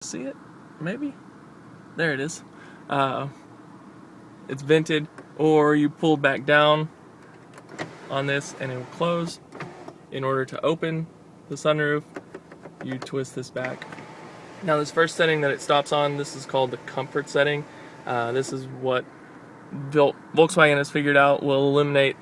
See it? Maybe? There it is. It's vented, or you pull back down on this and it will close. In order to open the sunroof, you twist this back. Now this first setting that it stops on, this is called the comfort setting. This is what Volkswagen has figured out will eliminate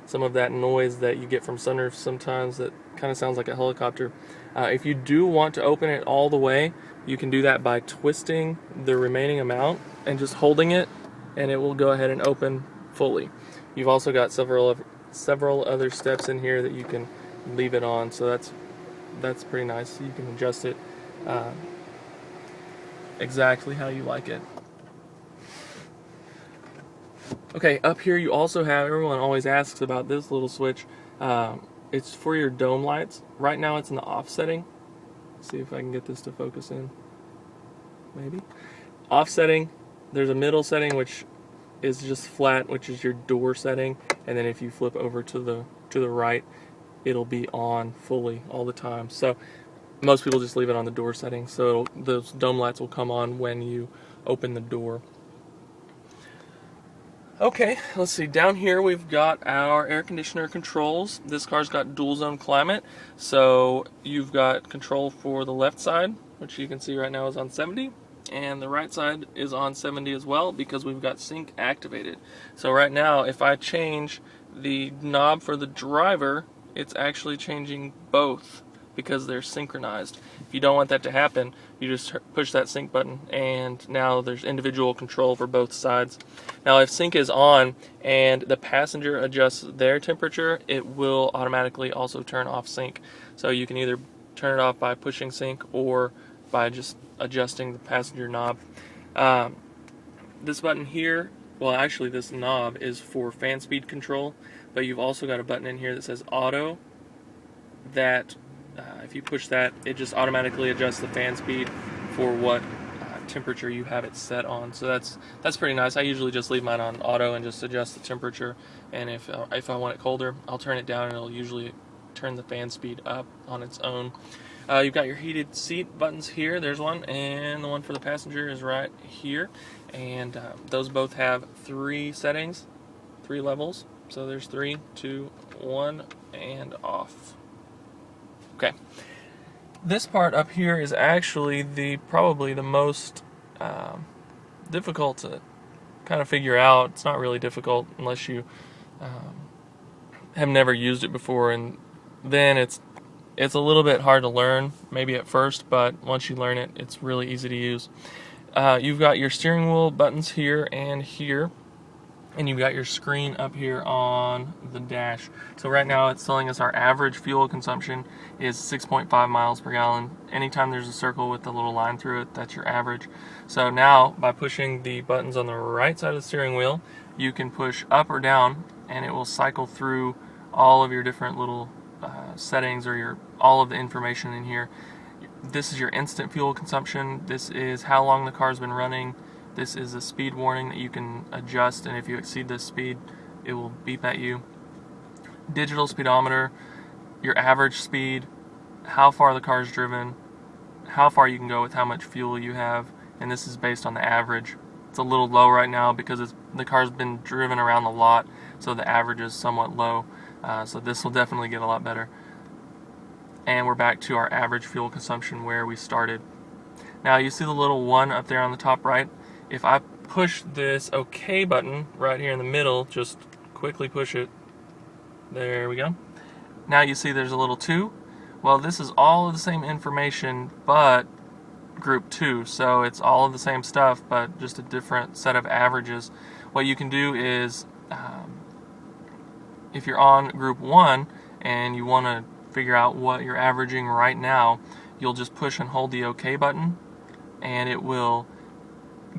some of that noise that you get from sunroofs sometimes that kind of sounds like a helicopter. If you do want to open it all the way, you can do that by twisting the remaining amount and just holding it, and it will go ahead and open fully. You've also got several other steps in here that you can leave it on, so that's pretty nice. You can adjust it exactly how you like it. Okay, up here you also have, everyone always asks about this little switch. It's for your dome lights. Right now it's in the off setting. Let's see if I can get this to focus in. Maybe. Off setting, there's a middle setting which is just flat, which is your door setting, and then if you flip over to the right, it'll be on fully all the time. So most people just leave it on the door setting, so those dome lights will come on when you open the door. Okay, let's see. Down here we've got our air conditioner controls. This car's got dual zone climate, so you've got control for the left side, which you can see right now is on 70, and the right side is on 70 as well because we've got sync activated. So right now, if I change the knob for the driver, it's actually changing both because they're synchronized. If you don't want that to happen, you just push that sync button, and now there's individual control for both sides. Now if sync is on and the passenger adjusts their temperature, it will automatically also turn off sync. So you can either turn it off by pushing sync or by just adjusting the passenger knob. This button here, well actually this knob is for fan speed control, but you've also got a button in here that says auto that if you push that, it just automatically adjusts the fan speed for what temperature you have it set on. So that's pretty nice. I usually just leave mine on auto and just adjust the temperature, and if I want it colder, I'll turn it down and it'll usually turn the fan speed up on its own. You've got your heated seat buttons here. There's one, and the one for the passenger is right here, and those both have 3 settings, 3 levels. So there's 3, 2, 1, and off. Okay, this part up here is actually probably the most difficult to kind of figure out. It's not really difficult unless you have never used it before, and then it's a little bit hard to learn maybe at first, but once you learn it, it's really easy to use. You've got your steering wheel buttons here and here, and you've got your screen up here on the dash. So right now it's telling us our average fuel consumption is 6.5 miles per gallon. Anytime there's a circle with a little line through it, that's your average. So now by pushing the buttons on the right side of the steering wheel, you can push up or down and it will cycle through all of your different little settings or all of the information in here. This is your instant fuel consumption. This is how long the car's been running. This is a speed warning that you can adjust, and if you exceed this speed, it will beep at you. Digital speedometer, your average speed, how far the car is driven, how far you can go with how much fuel you have, and this is based on the average. It's a little low right now because the car's been driven around a lot, so the average is somewhat low. So this will definitely get a lot better. And we're back to our average fuel consumption where we started. Now you see the little 1 up there on the top right. If I push this OK button right here in the middle, just quickly push it. There we go. Now you see there's a little 2. Well, this is all of the same information, but group 2. So it's all of the same stuff, but just a different set of averages. What you can do is, if you're on group 1 and you want to figure out what you're averaging right now, you'll just push and hold the OK button, and it will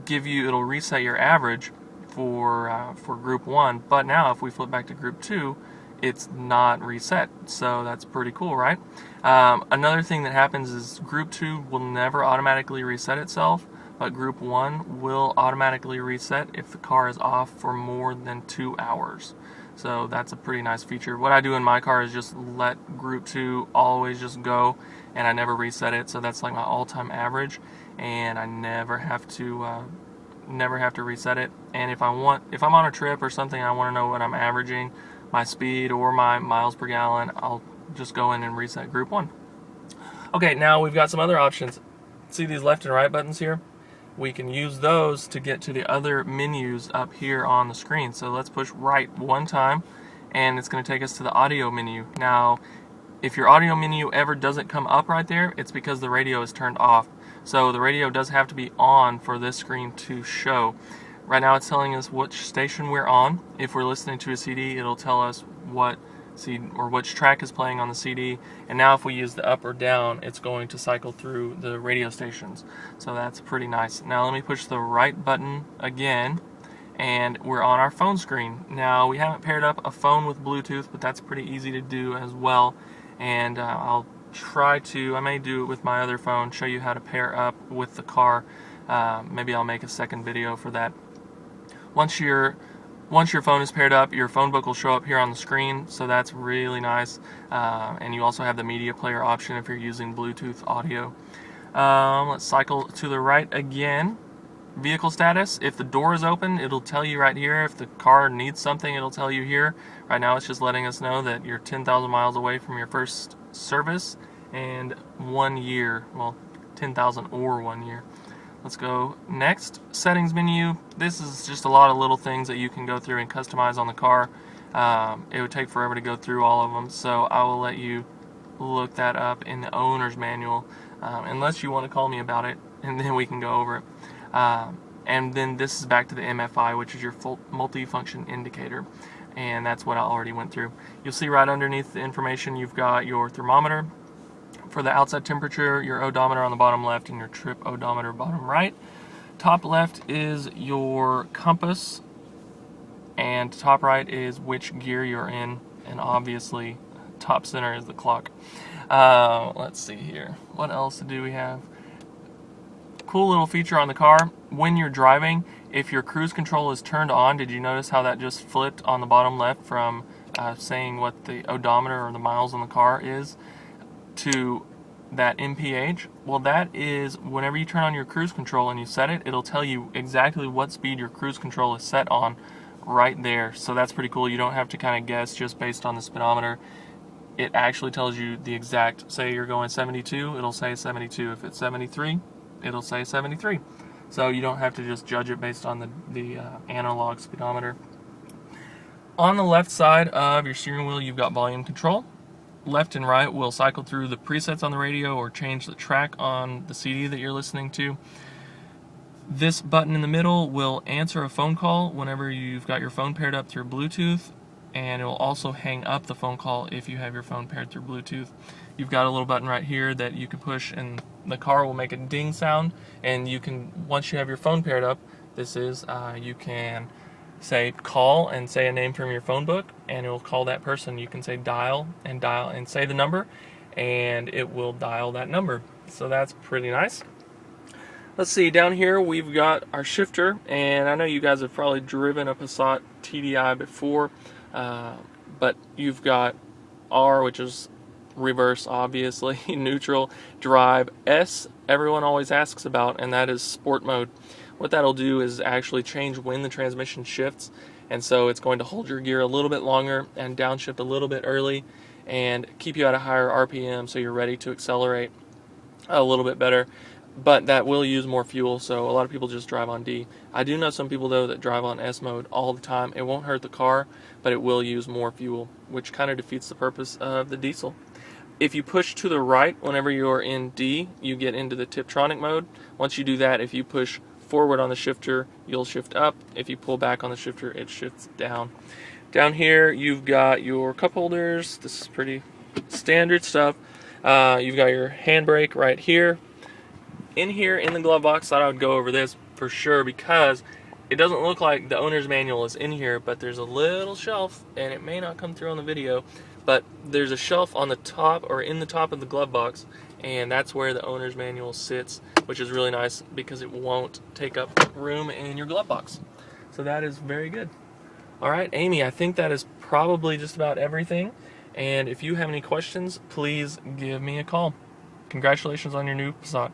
it'll reset your average for group 1. But now if we flip back to group 2, it's not reset, so that's pretty cool, right? Another thing that happens is group 2 will never automatically reset itself, but group 1 will automatically reset if the car is off for more than 2 hours. So that's a pretty nice feature. What I do in my car is just let Group 2 always just go, and I never reset it. So that's like my all-time average, and I never have to reset it. And if I'm on a trip or something, I want to know what I'm averaging, my speed or my miles per gallon, I'll just go in and reset Group 1. Okay, now we've got some other options. See these left and right buttons here? We can use those to get to the other menus up here on the screen. So let's push right one time, and it's going to take us to the audio menu. Now, if your audio menu ever doesn't come up right there, it's because the radio is turned off. So the radio does have to be on for this screen to show. Right now it's telling us which station we're on. If we're listening to a CD, it'll tell us what CD or which track is playing on the CD. And now if we use the up or down, it's going to cycle through the radio stations. So that's pretty nice. Now let me push the right button again, and we're on our phone screen. Now we haven't paired up a phone with Bluetooth, but that's pretty easy to do as well. And I may do it with my other phone, show you how to pair up with the car. Maybe I'll make a second video for that. Once your phone is paired up, your phone book will show up here on the screen, so that's really nice. And you also have the media player option if you're using Bluetooth audio. Let's cycle to the right again. Vehicle status, if the door is open, it'll tell you right here. If the car needs something, it'll tell you here. Right now it's just letting us know that you're 10,000 miles away from your first service and 1 year, well, 10,000 or 1 year. Let's go next. Settings menu. This is just a lot of little things that you can go through and customize on the car. It would take forever to go through all of them, so I will let you look that up in the owner's manual, unless you want to call me about it, and then we can go over it. And then this is back to the MFI, which is your full multi-function indicator, and that's what I already went through. You'll see right underneath the information you've got your thermometer for the outside temperature, your odometer on the bottom left, and your trip odometer bottom right. Top left is your compass, and top right is which gear you're in, and obviously top center is the clock. Let's see here. What else do we have? Cool little feature on the car. When you're driving, if your cruise control is turned on, did you notice how that just flipped on the bottom left from saying what the odometer or the miles on the car is to that MPH? Well, that is whenever you turn on your cruise control and you set it, it'll tell you exactly what speed your cruise control is set on right there. So that's pretty cool. You don't have to kind of guess just based on the speedometer. It actually tells you the exact, say you're going 72, it'll say 72. If it's 73, it'll say 73. So you don't have to just judge it based on the analog speedometer. On the left side of your steering wheel, you've got volume control. Left and right will cycle through the presets on the radio or change the track on the CD that you're listening to. This button in the middle will answer a phone call whenever you've got your phone paired up through Bluetooth, and it will also hang up the phone call if you have your phone paired through Bluetooth. You've got a little button right here that you can push, and the car will make a ding sound, and you can, once you have your phone paired up, you can say call and say a name from your phone book, and it will call that person. You can say dial and say the number, and it will dial that number. So that's pretty nice. Let's see, down here we've got our shifter, and I know you guys have probably driven a Passat TDI before, but you've got R, which is reverse, obviously, neutral, drive, S, everyone always asks about, and that is sport mode. What that'll do is actually change when the transmission shifts, and so it's going to hold your gear a little bit longer and downshift a little bit early and keep you at a higher RPM so you're ready to accelerate a little bit better. But that will use more fuel, so a lot of people just drive on D. I do know some people, though, that drive on S mode all the time. It won't hurt the car, but it will use more fuel, which kind of defeats the purpose of the diesel. If you push to the right whenever you're in D, you get into the Tiptronic mode. Once you do that, if you push forward on the shifter, you'll shift up. If you pull back on the shifter, it shifts down. Down here, you've got your cup holders. This is pretty standard stuff. You've got your handbrake right here. In here, in the glove box, thought I would go over this for sure because it doesn't look like the owner's manual is in here, but there's a little shelf, and it may not come through on the video, but there's a shelf on the top or in the top of the glove box, and that's where the owner's manual sits, which is really nice because it won't take up room in your glove box. So that is very good. All right, Amy, I think that is probably just about everything. And if you have any questions, please give me a call. Congratulations on your new Passat.